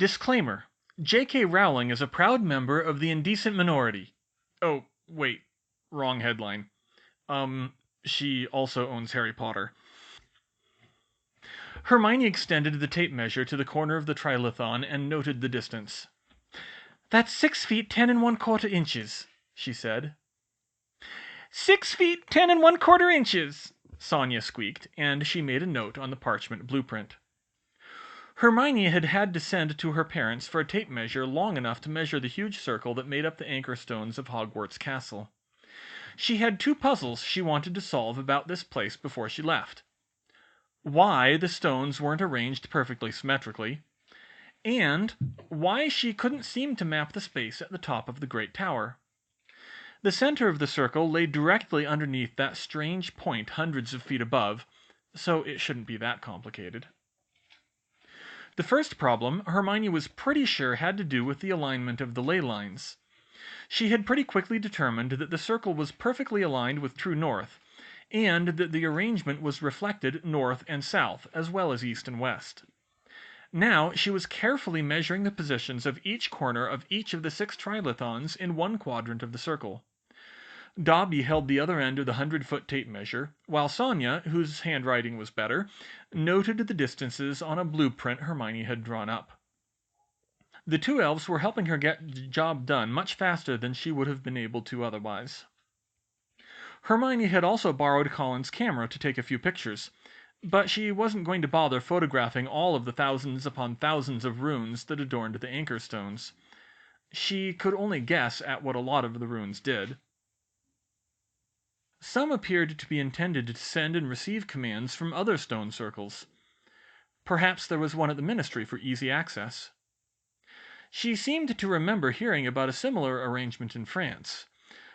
Disclaimer: J.K. Rowling is a proud member of the indecent minority. Oh, wait. Wrong headline. She also owns Harry Potter. Hermione extended the tape measure to the corner of the trilithon and noted the distance. "That's 6 feet 10 1/4 inches," she said. 6 feet 10 1/4 inches, Sonia squeaked, and she made a note on the parchment blueprint. Hermione had had to send to her parents for a tape measure long enough to measure the huge circle that made up the anchor stones of Hogwarts Castle. She had 2 puzzles she wanted to solve about this place before she left. Why the stones weren't arranged perfectly symmetrically, and why she couldn't seem to map the space at the top of the Great Tower. The center of the circle lay directly underneath that strange point hundreds of feet above, so it shouldn't be that complicated. The first problem, Hermione was pretty sure had to do with the alignment of the ley lines. She had pretty quickly determined that the circle was perfectly aligned with true north, and that the arrangement was reflected north and south, as well as east and west. Now she was carefully measuring the positions of each corner of each of the 6 trilithons in one quadrant of the circle. Dobby held the other end of the 100-foot tape measure, while Sonia, whose handwriting was better, noted the distances on a blueprint Hermione had drawn up. The 2 elves were helping her get the job done much faster than she would have been able to otherwise. Hermione had also borrowed Colin's camera to take a few pictures, but she wasn't going to bother photographing all of the thousands upon thousands of runes that adorned the anchor stones. She could only guess at what a lot of the runes did. Some appeared to be intended to send and receive commands from other stone circles. Perhaps there was one at the Ministry for easy access. She seemed to remember hearing about a similar arrangement in France,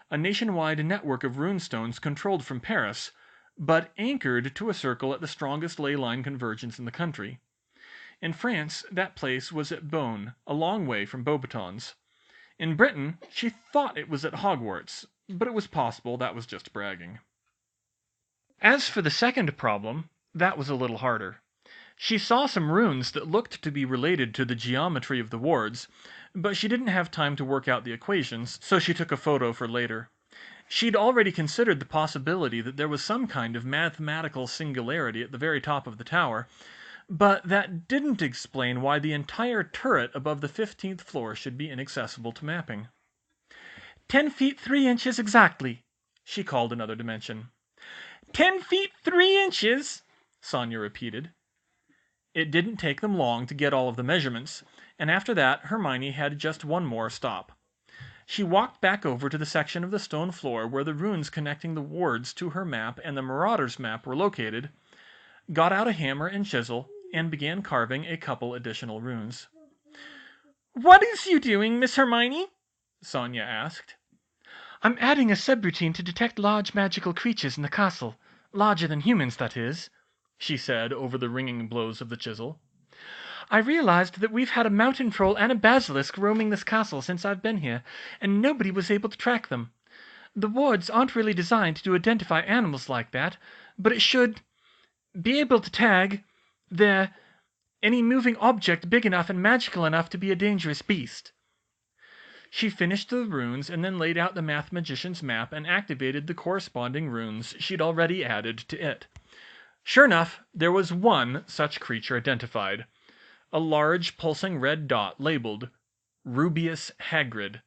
a nationwide network of runestones controlled from Paris, but anchored to a circle at the strongest ley line convergence in the country. In France, that place was at Beaune, a long way from Beauxbatons. In Britain, she thought it was at Hogwarts, but it was possible that was just bragging. As for the second problem, that was a little harder. She saw some runes that looked to be related to the geometry of the wards, but she didn't have time to work out the equations, so she took a photo for later. She'd already considered the possibility that there was some kind of mathematical singularity at the very top of the tower, but that didn't explain why the entire turret above the 15th floor should be inaccessible to mapping. 10 feet 3 inches exactly, she called another dimension. 10 feet 3 inches, Sonia repeated. It didn't take them long to get all of the measurements, and after that Hermione had just one more stop. She walked back over to the section of the stone floor where the runes connecting the wards to her map and the Marauder's map were located, got out a hammer and chisel, and began carving a couple additional runes. "What is you doing, Miss Hermione?" Sonia asked. "I'm adding a subroutine to detect large magical creatures in the castle. Larger than humans, that is," she said over the ringing blows of the chisel. "I realized that we've had a mountain troll and a basilisk roaming this castle since I've been here, and nobody was able to track them. The wards aren't really designed to identify animals like that, but it should be able to tag any moving object big enough and magical enough to be a dangerous beast." She finished the runes and then laid out the math magician's map and activated the corresponding runes she'd already added to it. Sure enough, there was one such creature identified. A large pulsing red dot labeled Rubeus Hagrid.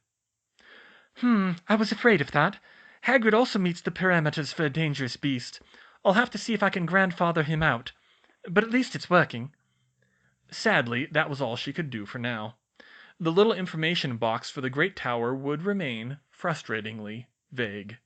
I was afraid of that. Hagrid also meets the parameters for a dangerous beast. I'll have to see if I can grandfather him out. But at least it's working." Sadly, that was all she could do for now. The little information box for the Great Tower would remain, frustratingly, vague.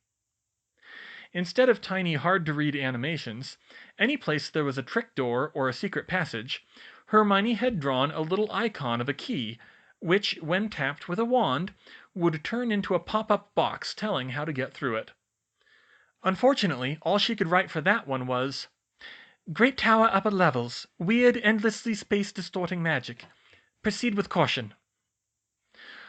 Instead of tiny, hard-to-read animations, any place there was a trick door or a secret passage, Hermione had drawn a little icon of a key, which, when tapped with a wand, would turn into a pop-up box telling how to get through it. Unfortunately, all she could write for that one was, "Great Tower upper levels. Weird, endlessly space-distorting magic. Proceed with caution."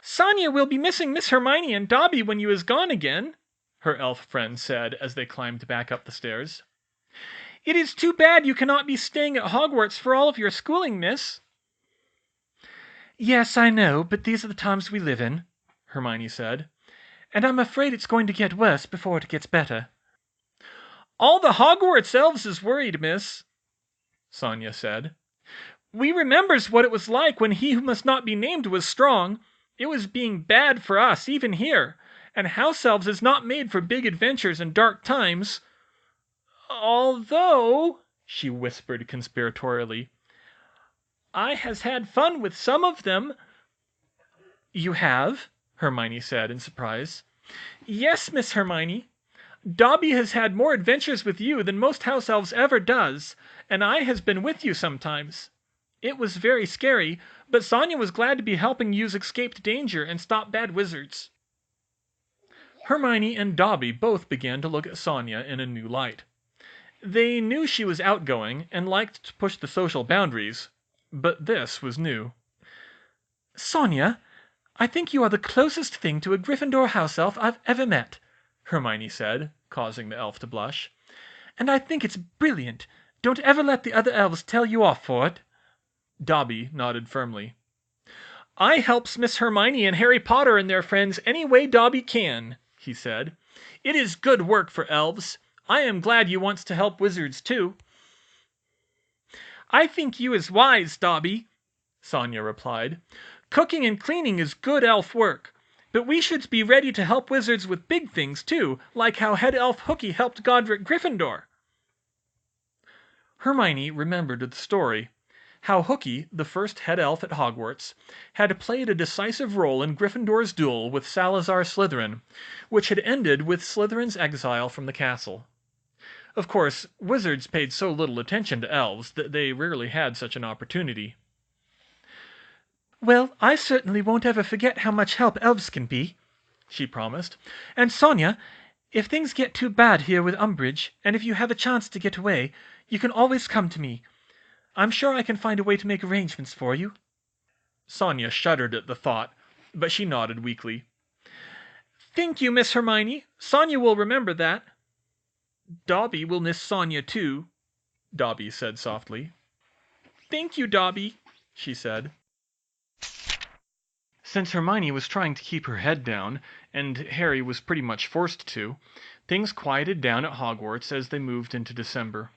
"Sonia will be missing Miss Hermione and Dobby when you is gone again," her elf friend said as they climbed back up the stairs. "It is too bad you cannot be staying at Hogwarts for all of your schooling, miss." Yes, I know, but these are the times we live in, Hermione said. And I'm afraid it's going to get worse before it gets better. All the Hogwarts elves is worried, miss, Sonia said. We remembers what it was like when he who must not be named was strong. It was being bad for us, even here. And house elves is not made for big adventures and dark times. Although, she whispered conspiratorially, I has had fun with some of them. You have? Hermione said in surprise. Yes, Miss Hermione. Dobby has had more adventures with you than most house elves ever does, and I has been with you sometimes. It was very scary, but Sonia was glad to be helping you's escaped danger and stop bad wizards. Hermione and Dobby both began to look at Sonia in a new light. They knew she was outgoing and liked to push the social boundaries, but this was new. Sonia, I think you are the closest thing to a Gryffindor house elf I've ever met, Hermione said, causing the elf to blush. And I think it's brilliant. Don't ever let the other elves tell you off for it. Dobby nodded firmly. I helps Miss Hermione and Harry Potter and their friends any way Dobby can, he said. It is good work for elves. I am glad you wants to help wizards too. I think you is wise, Dobby, Sonia replied. Cooking and cleaning is good elf work, but we should be ready to help wizards with big things too, like how head elf Hooky helped Godric Gryffindor. Hermione remembered the story, how Hooky, the first head elf at Hogwarts, had played a decisive role in Gryffindor's duel with Salazar Slytherin, which had ended with Slytherin's exile from the castle. Of course, wizards paid so little attention to elves that they rarely had such an opportunity. Well, I certainly won't ever forget how much help elves can be, she promised. And Sonia, if things get too bad here with Umbridge, and if you have a chance to get away, you can always come to me. I'm sure I can find a way to make arrangements for you. Sonia shuddered at the thought, but she nodded weakly. Thank you, Miss Hermione. Sonia will remember that. Dobby will miss Sonia too, Dobby said softly. Thank you, Dobby, she said. Since Hermione was trying to keep her head down, and Harry was pretty much forced to, things quieted down at Hogwarts as they moved into December.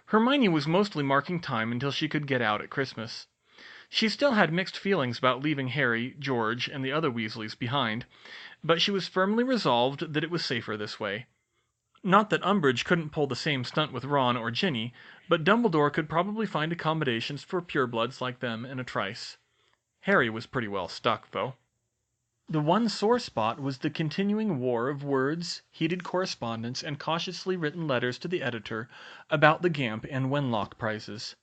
Hermione was mostly marking time until she could get out at Christmas. She still had mixed feelings about leaving Harry, George, and the other Weasleys behind, but she was firmly resolved that it was safer this way. Not that Umbridge couldn't pull the same stunt with Ron or Ginny, but Dumbledore could probably find accommodations for purebloods like them in a trice. Harry was pretty well stuck, though. The one sore spot was the continuing war of words, heated correspondence, and cautiously written letters to the editor about the Gamp and Wenlock prizes.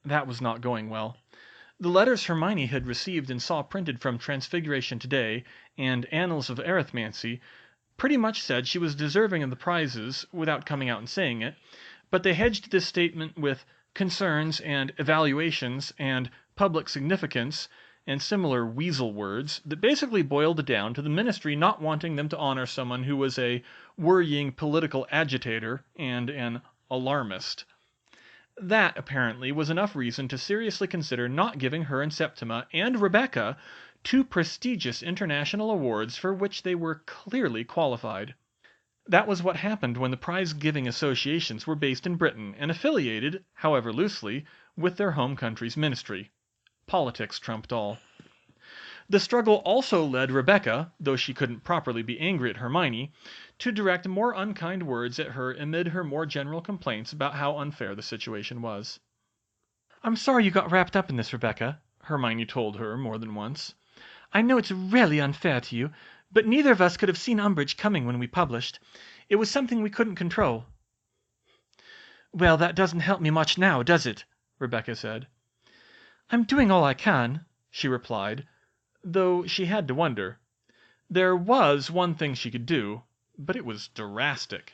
That was not going well. The letters Hermione had received and saw printed from Transfiguration Today and Annals of Arithmancy pretty much said she was deserving of the prizes without coming out and saying it, but they hedged this statement with concerns and evaluations and public significance and similar weasel words that basically boiled down to the ministry not wanting them to honor someone who was a worrying political agitator and an alarmist. That, apparently, was enough reason to seriously consider not giving her and Septima and Rebecca 2 prestigious international awards for which they were clearly qualified. That was what happened when the prize-giving associations were based in Britain and affiliated, however loosely, with their home country's ministry. Politics trumped all. The struggle also led Rebecca, though she couldn't properly be angry at Hermione, to direct more unkind words at her amid her more general complaints about how unfair the situation was. "I'm sorry you got wrapped up in this, Rebecca," Hermione told her more than once. "I know it's really unfair to you, but neither of us could have seen Umbridge coming when we published. It was something we couldn't control." "Well, that doesn't help me much now, does it?" Rebecca said. "I'm doing all I can," she replied, though she had to wonder. There was one thing she could do, but it was drastic.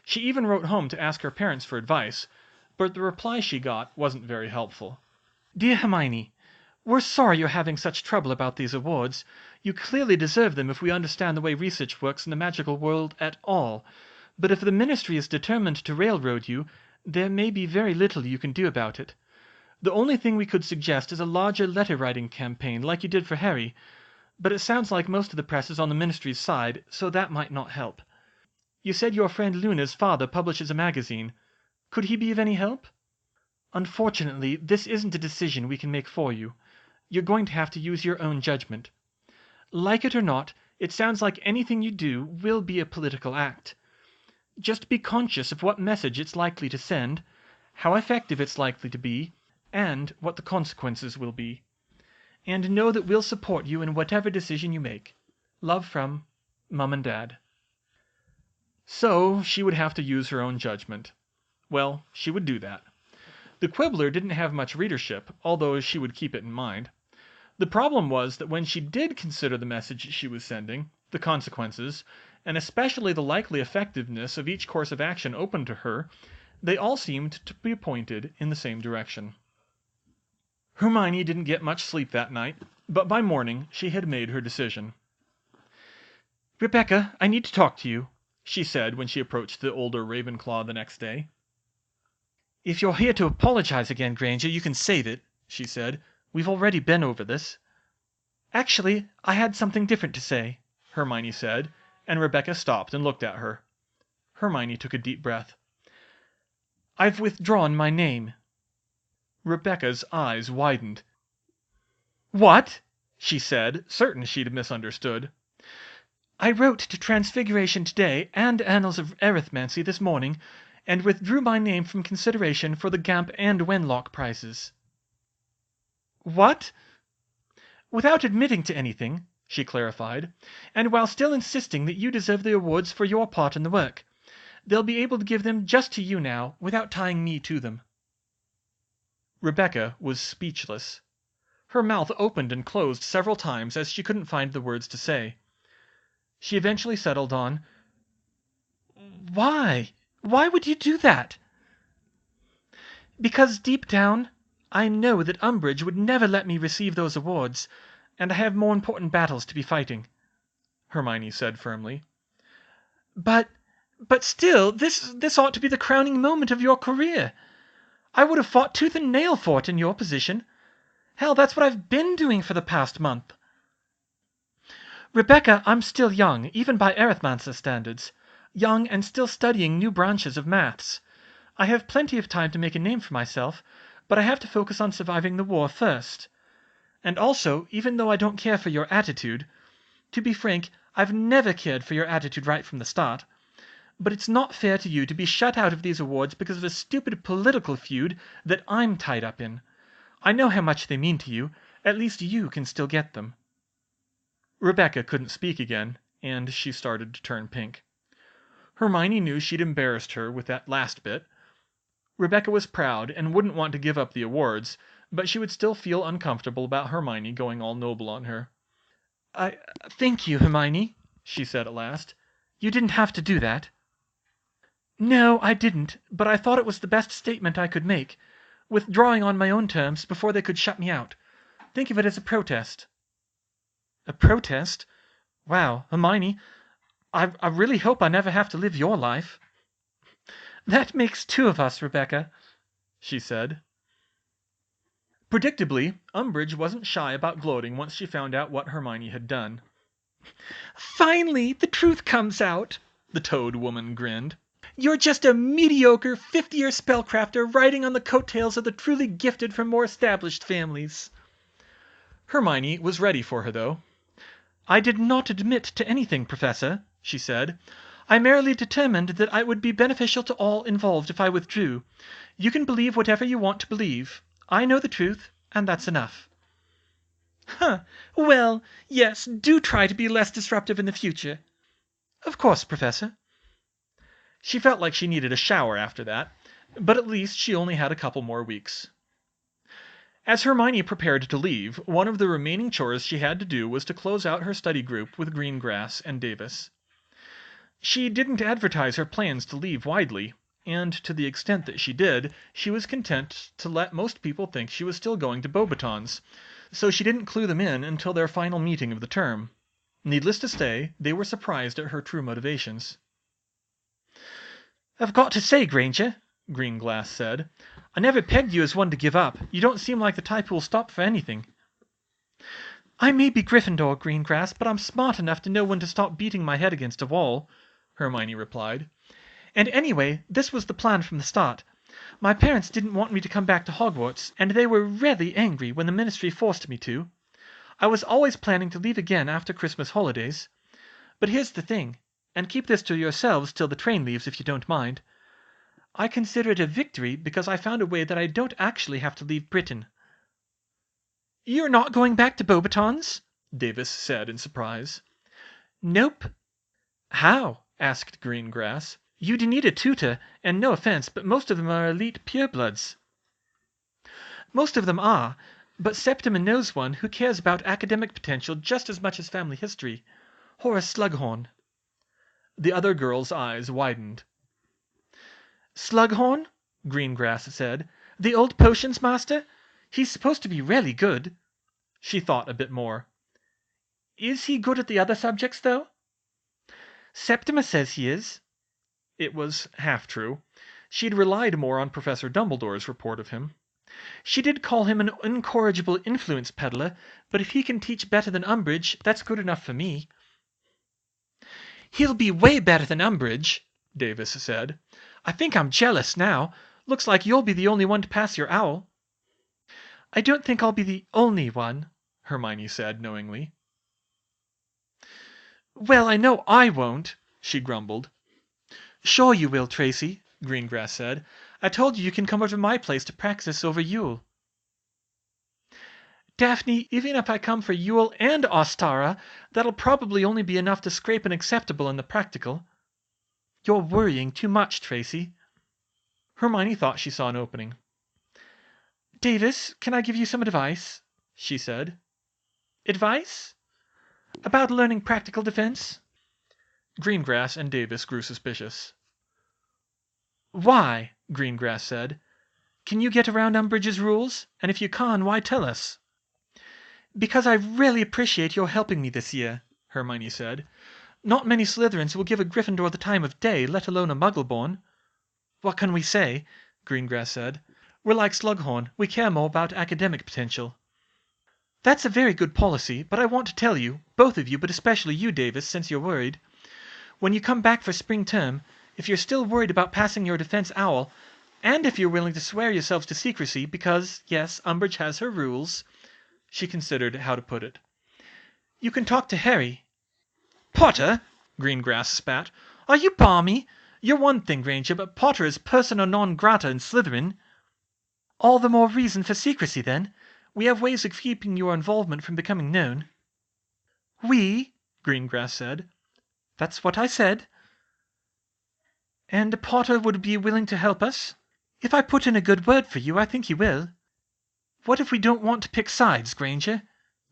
She even wrote home to ask her parents for advice, but the reply she got wasn't very helpful. "Dear Hermione, we're sorry you're having such trouble about these awards. You clearly deserve them if we understand the way research works in the magical world at all. But if the ministry is determined to railroad you, there may be very little you can do about it. The only thing we could suggest is a larger letter-writing campaign like you did for Harry, but it sounds like most of the press is on the Ministry's side, so that might not help. You said your friend Luna's father publishes a magazine. Could he be of any help? Unfortunately, this isn't a decision we can make for you. You're going to have to use your own judgment. Like it or not, it sounds like anything you do will be a political act. Just be conscious of what message it's likely to send, how effective it's likely to be, and what the consequences will be. And know that we'll support you in whatever decision you make. Love from Mum and Dad. So she would have to use her own judgment. Well, she would do that. The Quibbler didn't have much readership, although she would keep it in mind. The problem was that when she did consider the message she was sending, the consequences, and especially the likely effectiveness of each course of action open to her, they all seemed to be pointed in the same direction. Hermione didn't get much sleep that night, but by morning she had made her decision. "Rebecca, I need to talk to you," she said when she approached the older Ravenclaw the next day. "If you're here to apologize again, Granger, you can save it," she said. "We've already been over this." "Actually, I had something different to say," Hermione said, and Rebecca stopped and looked at her. Hermione took a deep breath. "I've withdrawn my name." Rebecca's eyes widened. "What?" she said, certain she'd misunderstood. "I wrote to Transfiguration today and Annals of Arithmancy this morning, and withdrew my name from consideration for the Gamp and Wenlock prizes." "What?" "Without admitting to anything," she clarified, "and while still insisting that you deserve the awards for your part in the work. They'll be able to give them just to you now, without tying me to them." Rebecca was speechless. Her mouth opened and closed several times as she couldn't find the words to say. She eventually settled on, "Why? Why would you do that?" "Because deep down, I know that Umbridge would never let me receive those awards, and I have more important battles to be fighting," Hermione said firmly. But still, this ought to be the crowning moment of your career. I would have fought tooth and nail for it in your position. Hell, that's what I've been doing for the past month." "Rebecca, I'm still young, even by Arithmancer standards. Young and still studying new branches of maths. I have plenty of time to make a name for myself, but I have to focus on surviving the war first. And also, even though I don't care for your attitude, to be frank, I've never cared for your attitude right from the start, but it's not fair to you to be shut out of these awards because of a stupid political feud that I'm tied up in. I know how much they mean to you. At least you can still get them." Rebecca couldn't speak again, and she started to turn pink. Hermione knew she'd embarrassed her with that last bit. Rebecca was proud and wouldn't want to give up the awards, but she would still feel uncomfortable about Hermione going all noble on her. "I thank you, Hermione," she said at last. "You didn't have to do that." "No, I didn't, but I thought it was the best statement I could make, withdrawing on my own terms before they could shut me out. Think of it as a protest." "A protest? Wow, Hermione, I really hope I never have to live your life." "That makes two of us, Rebecca," she said. Predictably, Umbridge wasn't shy about gloating once she found out what Hermione had done. "Finally, the truth comes out," the Toad woman grinned. "You're just a mediocre fifth-year spellcrafter riding on the coattails of the truly gifted from more established families." Hermione was ready for her, though. "I did not admit to anything, Professor," she said. "I merely determined that it would be beneficial to all involved if I withdrew. You can believe whatever you want to believe. I know the truth, and that's enough." "Huh. Well, yes, do try to be less disruptive in the future." "Of course, Professor." She felt like she needed a shower after that, but at least she only had a couple more weeks. As Hermione prepared to leave, one of the remaining chores she had to do was to close out her study group with Greengrass and Davis. She didn't advertise her plans to leave widely, and to the extent that she did, she was content to let most people think she was still going to Beauxbatons, so she didn't clue them in until their final meeting of the term. Needless to say, they were surprised at her true motivations. "I've got to say, Granger," Greenglass said. "I never pegged you as one to give up. You don't seem like the type who will stop for anything." "I may be Gryffindor, Greengrass, but I'm smart enough to know when to stop beating my head against a wall," Hermione replied. "And anyway, this was the plan from the start. My parents didn't want me to come back to Hogwarts, and they were really angry when the Ministry forced me to. I was always planning to leave again after Christmas holidays. But here's the thing, and keep this to yourselves till the train leaves if you don't mind. I consider it a victory because I found a way that I don't actually have to leave Britain." "You're not going back to Beauxbatons?" Davis said in surprise. "Nope." "How?" asked Greengrass. "You'd need a tutor, and no offense, but most of them are elite purebloods." "Most of them are, but Septima knows one who cares about academic potential just as much as family history. Horace Slughorn." The other girl's eyes widened. "Slughorn?" Greengrass said. "The old potions master? He's supposed to be really good." She thought a bit more. "Is he good at the other subjects, though?" "Septima says he is." It was half true. She'd relied more on Professor Dumbledore's report of him. "She did call him an incorrigible influence peddler, but if he can teach better than Umbridge, that's good enough for me." "He'll be way better than Umbridge," Davis said. "I think I'm jealous now. Looks like you'll be the only one to pass your owl." "I don't think I'll be the only one," Hermione said knowingly. "Well, I know I won't," she grumbled. "Sure you will, Tracy," Greengrass said. "I told you can come over to my place to practice over Yule." "Daphne, even if I come for Yule and Ostara, that'll probably only be enough to scrape an acceptable in the practical." "You're worrying too much, Tracy." Hermione thought she saw an opening. "Davis, can I give you some advice?" she said. "Advice? About learning practical defense?" Greengrass and Davis grew suspicious. "Why?" Greengrass said. "Can you get around Umbridge's rules? And if you can't, why tell us?" "Because I really appreciate your helping me this year," Hermione said. "Not many Slytherins will give a Gryffindor the time of day, let alone a Muggleborn." "What can we say?" Greengrass said. "We're like Slughorn. We care more about academic potential." "That's a very good policy, but I want to tell you, both of you, but especially you, Davis, since you're worried. When you come back for spring term, if you're still worried about passing your defense owl, and if you're willing to swear yourselves to secrecy because, yes, Umbridge has her rules," she considered how to put it, "you can talk to Harry." "Potter!" Greengrass spat. "Are you balmy? You're one thing, Granger, but Potter is persona non grata in Slytherin." "All the more reason for secrecy, then. We have ways of keeping your involvement from becoming known." "We?" Greengrass said. "That's what I said." "And Potter would be willing to help us?" "If I put in a good word for you, I think he will." "What if we don't want to pick sides, Granger?"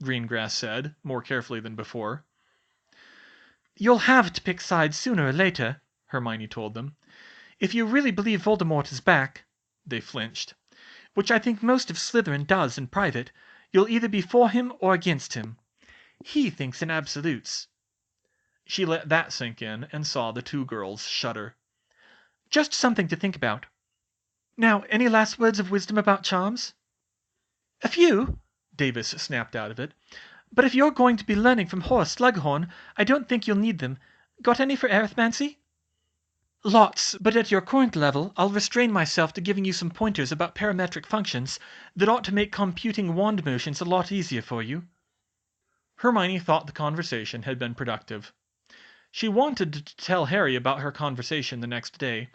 Greengrass said, more carefully than before. "You'll have to pick sides sooner or later," Hermione told them. "If you really believe Voldemort is back," they flinched, "which I think most of Slytherin does in private, you'll either be for him or against him. He thinks in absolutes." She let that sink in and saw the two girls shudder. "Just something to think about. Now, any last words of wisdom about charms?" "A few," Davis snapped out of it. "But if you're going to be learning from Horace Slughorn, I don't think you'll need them. Got any for arithmancy?" "Lots, but at your current level, I'll restrain myself to giving you some pointers about parametric functions that ought to make computing wand motions a lot easier for you." Hermione thought the conversation had been productive. She wanted to tell Harry about her conversation the next day,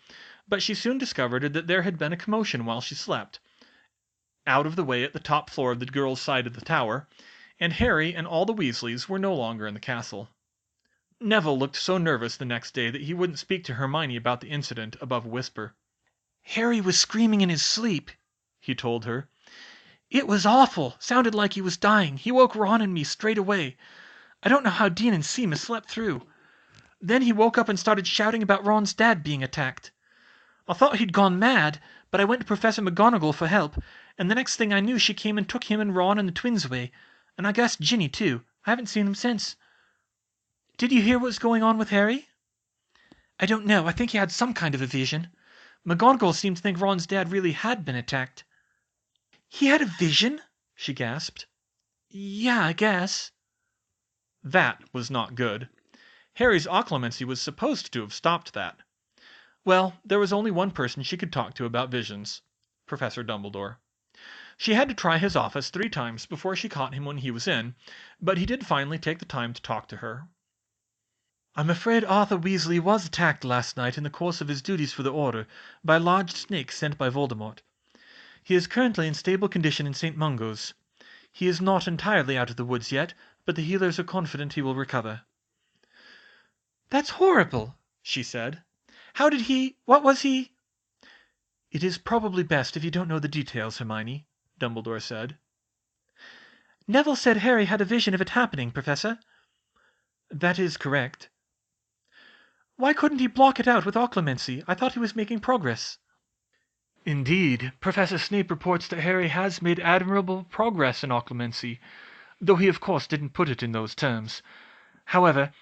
but she soon discovered that there had been a commotion while she slept, out of the way at the top floor of the girls' side of the tower, and Harry and all the Weasleys were no longer in the castle. Neville looked so nervous the next day that he wouldn't speak to Hermione about the incident above a whisper. "Harry was screaming in his sleep," he told her. "It was awful. Sounded like he was dying. He woke Ron and me straight away. I don't know how Dean and Seamus slept through. Then he woke up and started shouting about Ron's dad being attacked. I thought he'd gone mad, but I went to Professor McGonagall for help, and the next thing I knew she came and took him and Ron and the twins away, and I guess Ginny too. I haven't seen him since." "Did you hear what was going on with Harry?" "I don't know. I think he had some kind of a vision. McGonagall seemed to think Ron's dad really had been attacked. He had a vision? She gasped. Yeah, I guess. That was not good. Harry's occlumency was supposed to have stopped that. Well, there was only one person she could talk to about visions. Professor Dumbledore. She had to try his office 3 times before she caught him when he was in, but he did finally take the time to talk to her. I'm afraid Arthur Weasley was attacked last night in the course of his duties for the Order by a large snake sent by Voldemort. He is currently in stable condition in St. Mungo's. He is not entirely out of the woods yet, but the healers are confident he will recover. That's horrible, she said. How did he... what was he... It is probably best if you don't know the details, Hermione, Dumbledore said. Neville said Harry had a vision of it happening, Professor. That is correct. Why couldn't he block it out with occlumency? I thought he was making progress. Indeed, Professor Snape reports that Harry has made admirable progress in occlumency, though he of course didn't put it in those terms. However,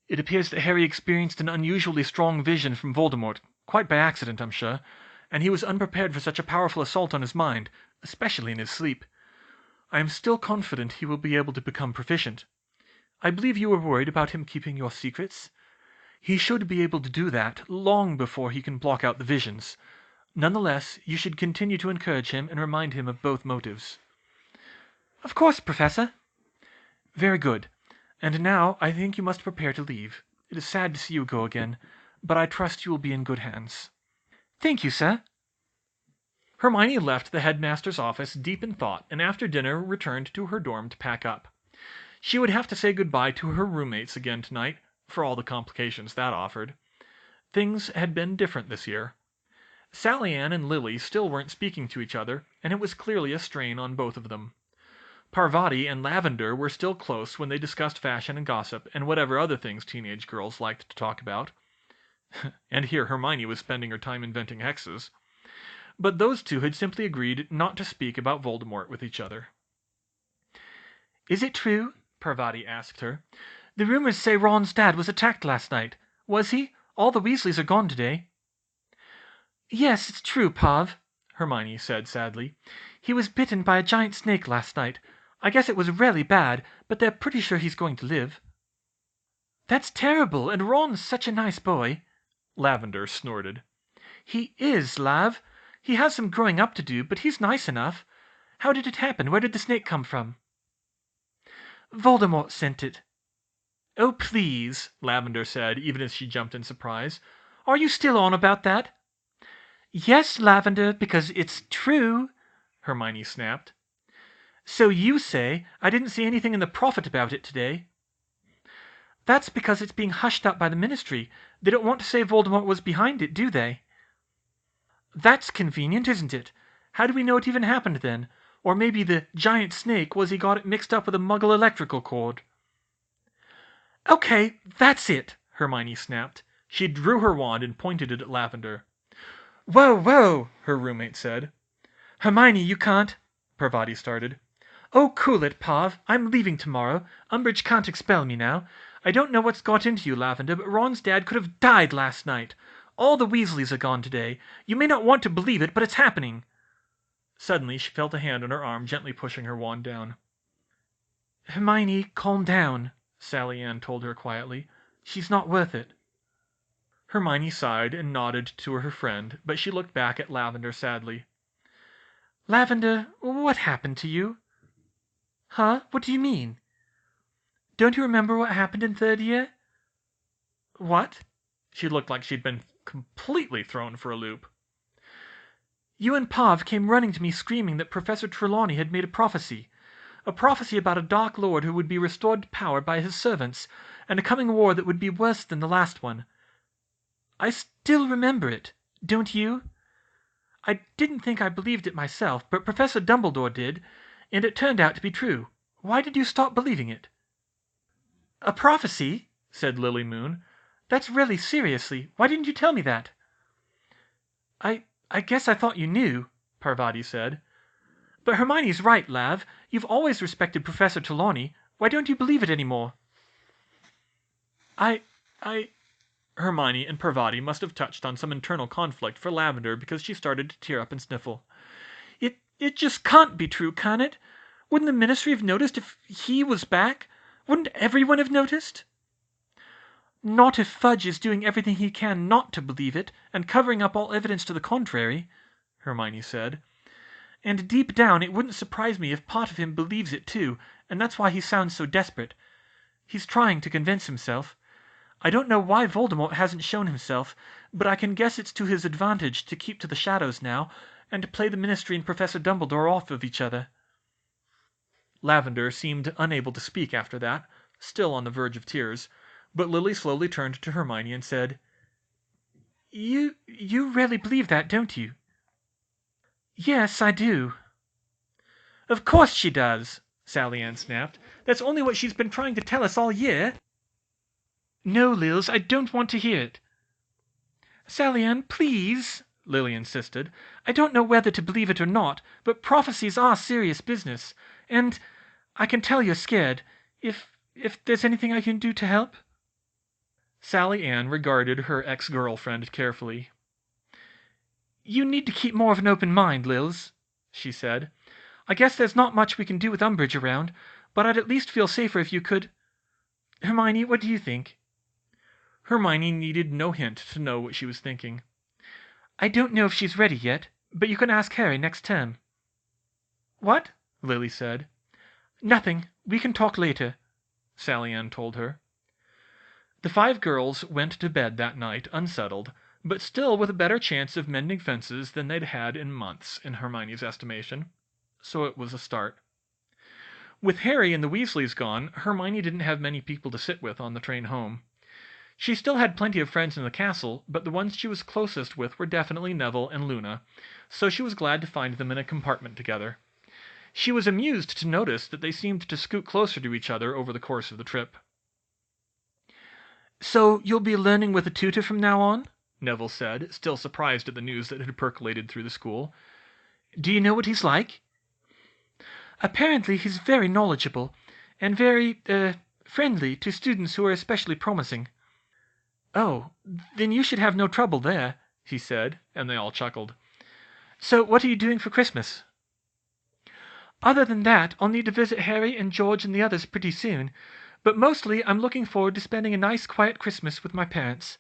it appears that Harry experienced an unusually strong vision from Voldemort, quite by accident, I'm sure, and he was unprepared for such a powerful assault on his mind, especially in his sleep. I am still confident he will be able to become proficient. I believe you were worried about him keeping your secrets. He should be able to do that long before he can block out the visions. Nonetheless, you should continue to encourage him and remind him of both motives. Of course, Professor. Very good. And now I think you must prepare to leave. It is sad to see you go again, but I trust you will be in good hands. Thank you, sir. Hermione left the headmaster's office deep in thought, and after dinner returned to her dorm to pack up. She would have to say goodbye to her roommates again tonight, for all the complications that offered. Things had been different this year. Sally Ann and Lily still weren't speaking to each other, and it was clearly a strain on both of them. Parvati and Lavender were still close when they discussed fashion and gossip and whatever other things teenage girls liked to talk about. And here Hermione was spending her time inventing hexes. But those two had simply agreed not to speak about Voldemort with each other. Is it true? Parvati asked her. The rumors say Ron's dad was attacked last night. Was he? All the Weasleys are gone today. Yes, it's true, Pav, Hermione said sadly. He was bitten by a giant snake last night. I guess it was really bad, but they're pretty sure he's going to live. That's terrible, and Ron's such a nice boy. Lavender snorted. He is, Lav. He has some growing up to do, but he's nice enough. How did it happen? Where did the snake come from? Voldemort sent it. Oh, please, Lavender said, even as she jumped in surprise. Are you still on about that? Yes, Lavender, because it's true, Hermione snapped. So you say I didn't see anything in the Prophet about it today. That's because it's being hushed up by the Ministry. They don't want to say Voldemort was behind it, do they? That's convenient, isn't it? How do we know it even happened then? Or maybe the giant snake was he got it mixed up with a Muggle electrical cord. Okay, that's it, Hermione snapped. She drew her wand and pointed it at Lavender. Whoa, whoa, her roommate said. Hermione, you can't, Parvati started. Oh, cool it, Pav. I'm leaving tomorrow. Umbridge can't expel me now. I don't know what's got into you, Lavender, but Ron's dad could have died last night. All the Weasleys are gone today. You may not want to believe it, but it's happening. Suddenly she felt a hand on her arm gently pushing her wand down. Hermione, calm down, Sally Ann told her quietly. She's not worth it. Hermione sighed and nodded to her friend, but she looked back at Lavender sadly. Lavender, what happened to you? Huh? What do you mean? Don't you remember what happened in third year? What? She looked like she'd been completely thrown for a loop. You and Pav came running to me screaming that Professor Trelawney had made a prophecy about a Dark Lord who would be restored to power by his servants, and a coming war that would be worse than the last one. I still remember it, don't you? I didn't think I believed it myself, but Professor Dumbledore did, and it turned out to be true. Why did you stop believing it? A prophecy? Said Lily Moon. That's really seriously. Why didn't you tell me that? I guess I thought you knew, Parvati said. But Hermione's right, Lav. You've always respected Professor Trelawney. Why don't you believe it any more? I Hermione and Parvati must have touched on some internal conflict for Lavender because she started to tear up and sniffle. It just can't be true, can it? Wouldn't the Ministry have noticed if he was back? Wouldn't everyone have noticed? Not if Fudge is doing everything he can not to believe it, and covering up all evidence to the contrary, Hermione said. And deep down it wouldn't surprise me if part of him believes it too, and that's why he sounds so desperate. He's trying to convince himself. I don't know why Voldemort hasn't shown himself, but I can guess it's to his advantage to keep to the shadows now, and to play the Ministry and Professor Dumbledore off of each other. Lavender seemed unable to speak after that, still on the verge of tears, but Lily slowly turned to Hermione and said, You really believe that, don't you? Yes, I do. Of course she does, Sally Ann snapped. That's only what she's been trying to tell us all year. No, Lils, I don't want to hear it. Sally Ann, please, Lily insisted. I don't know whether to believe it or not, but prophecies are serious business, and I can tell you're scared. If there's anything I can do to help? Sally Ann regarded her ex-girlfriend carefully. You need to keep more of an open mind, Lils, she said. I guess there's not much we can do with Umbridge around, but I'd at least feel safer if you could. Hermione, what do you think? Hermione needed no hint to know what she was thinking. I don't know if she's ready yet, but you can ask Harry next term. What? Lily said. Nothing. We can talk later, Sally Ann told her. The 5 girls went to bed that night unsettled, but still with a better chance of mending fences than they'd had in months, in Hermione's estimation. So it was a start. With Harry and the Weasleys gone, Hermione didn't have many people to sit with on the train home. She still had plenty of friends in the castle, but the ones she was closest with were definitely Neville and Luna, so she was glad to find them in a compartment together. She was amused to notice that they seemed to scoot closer to each other over the course of the trip. So you'll be learning with a tutor from now on? Neville said, still surprised at the news that had percolated through the school. Do you know what he's like? Apparently he's very knowledgeable, and very, friendly to students who are especially promising. Oh, then you should have no trouble there, he said, and they all chuckled. So what are you doing for Christmas? Other than that, I'll need to visit Harry and George and the others pretty soon, but mostly I'm looking forward to spending a nice quiet Christmas with my parents.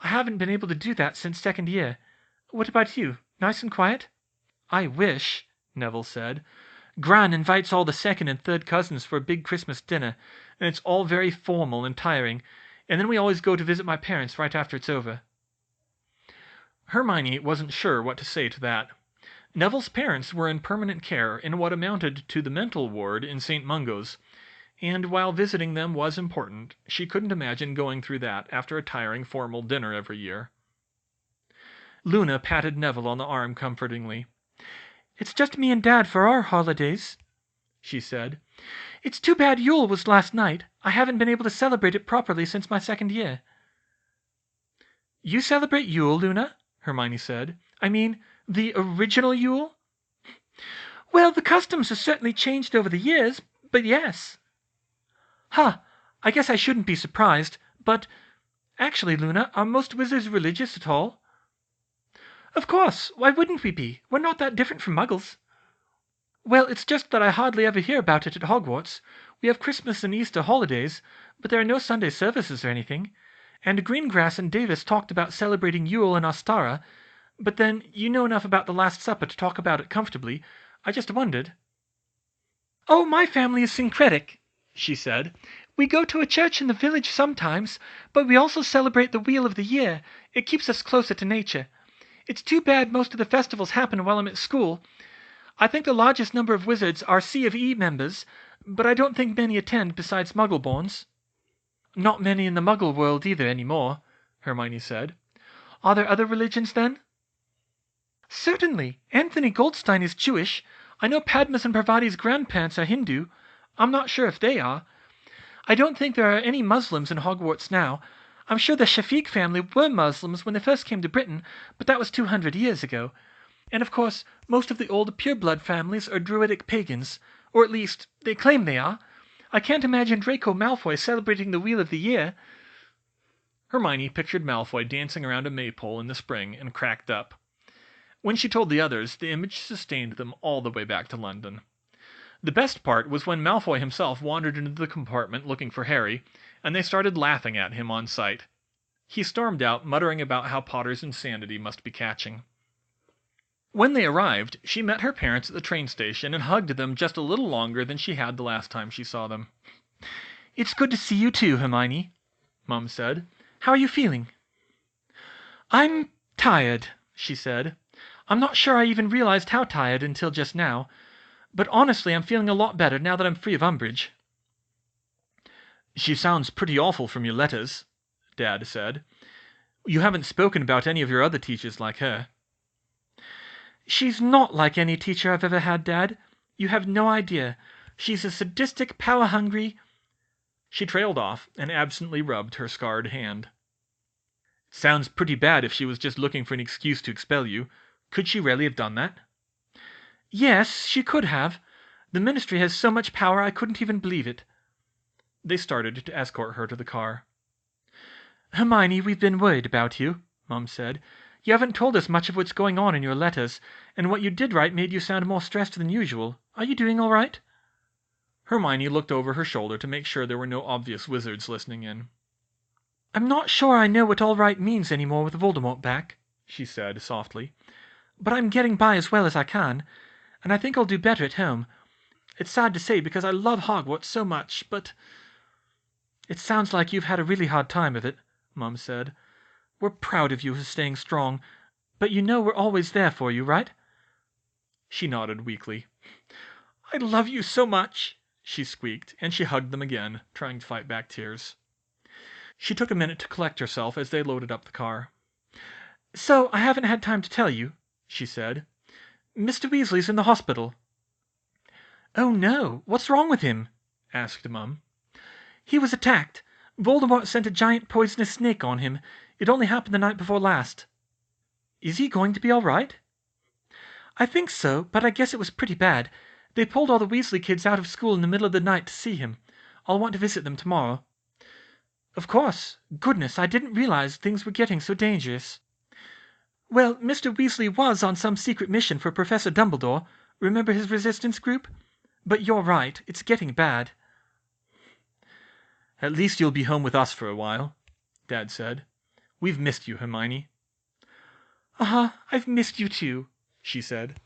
I haven't been able to do that since second year. What about you? Nice and quiet? I wish, Neville said. Gran invites all the second and third cousins for a big Christmas dinner, and it's all very formal and tiring, and then we always go to visit my parents right after it's over. Hermione wasn't sure what to say to that. Neville's parents were in permanent care in what amounted to the mental ward in St. Mungo's, and while visiting them was important, she couldn't imagine going through that after a tiring formal dinner every year. Luna patted Neville on the arm comfortingly. It's just me and Dad for our holidays, she said. It's too bad Yule was last night. I haven't been able to celebrate it properly since my second year. You celebrate Yule, Luna? Hermione said. I mean, the original Yule? Well, the customs have certainly changed over the years, but yes. Huh, I guess I shouldn't be surprised, but actually, Luna, are most wizards religious at all? Of course, why wouldn't we be? We're not that different from Muggles. Well, it's just that I hardly ever hear about it at Hogwarts. We have Christmas and Easter holidays, but there are no Sunday services or anything. And Greengrass and Davis talked about celebrating Yule and Ostara, but then you know enough about the Last Supper to talk about it comfortably. I just wondered. Oh, my family is syncretic, she said. We go to a church in the village sometimes, but we also celebrate the Wheel of the Year. It keeps us closer to nature. It's too bad most of the festivals happen while I'm at school. I think the largest number of wizards are C of E members, but I don't think many attend besides Muggleborns. Not many in the Muggle world either anymore, Hermione said. Are there other religions then? Certainly. Anthony Goldstein is Jewish. I know Padma's and Parvati's grandparents are Hindu. I'm not sure if they are. I don't think there are any Muslims in Hogwarts now. I'm sure the Shafiq family were Muslims when they first came to Britain, but that was 200 years ago. And of course, most of the old pureblood families are Druidic pagans, or at least, they claim they are. I can't imagine Draco Malfoy celebrating the Wheel of the Year. Hermione pictured Malfoy dancing around a maypole in the spring and cracked up. When she told the others, the image sustained them all the way back to London. The best part was when Malfoy himself wandered into the compartment looking for Harry, and they started laughing at him on sight. He stormed out, muttering about how Potter's insanity must be catching. When they arrived, she met her parents at the train station and hugged them just a little longer than she had the last time she saw them. "It's good to see you too, Hermione," Mum said. "How are you feeling?" "I'm tired," she said. "I'm not sure I even realized how tired until just now. But honestly, I'm feeling a lot better now that I'm free of Umbridge." "She sounds pretty awful from your letters," Dad said. "You haven't spoken about any of your other teachers like her." "She's not like any teacher I've ever had, Dad. You have no idea. She's a sadistic, power-hungry—" She trailed off and absently rubbed her scarred hand. "It sounds pretty bad if she was just looking for an excuse to expel you. Could she really have done that?" "Yes, she could have. The Ministry has so much power I couldn't even believe it." They started to escort her to the car. "Hermione, we've been worried about you," Mum said. "You haven't told us much of what's going on in your letters, and what you did write made you sound more stressed than usual. Are you doing all right?" Hermione looked over her shoulder to make sure there were no obvious wizards listening in. "I'm not sure I know what all right means any more with Voldemort back," she said softly. "But I'm getting by as well as I can, and I think I'll do better at home. It's sad to say because I love Hogwarts so much, but—" "It sounds like you've had a really hard time of it," Mum said. "We're proud of you for staying strong, but you know we're always there for you, right?" She nodded weakly. "I love you so much," she squeaked, and she hugged them again, trying to fight back tears. She took a minute to collect herself as they loaded up the car. "So I haven't had time to tell you," she said. "Mr. Weasley's in the hospital." "Oh no, what's wrong with him?" asked Mum. "He was attacked. Voldemort sent a giant poisonous snake on him. It only happened the night before last." "Is he going to be all right?" "I think so, but I guess it was pretty bad. They pulled all the Weasley kids out of school in the middle of the night to see him. I'll want to visit them tomorrow." "Of course. Goodness, I didn't realize things were getting so dangerous." "Well, Mr. Weasley was on some secret mission for Professor Dumbledore. Remember his resistance group? But you're right, it's getting bad." "At least you'll be home with us for a while," Dad said. "We've missed you, Hermione." "Uh-huh, I've missed you too," she said.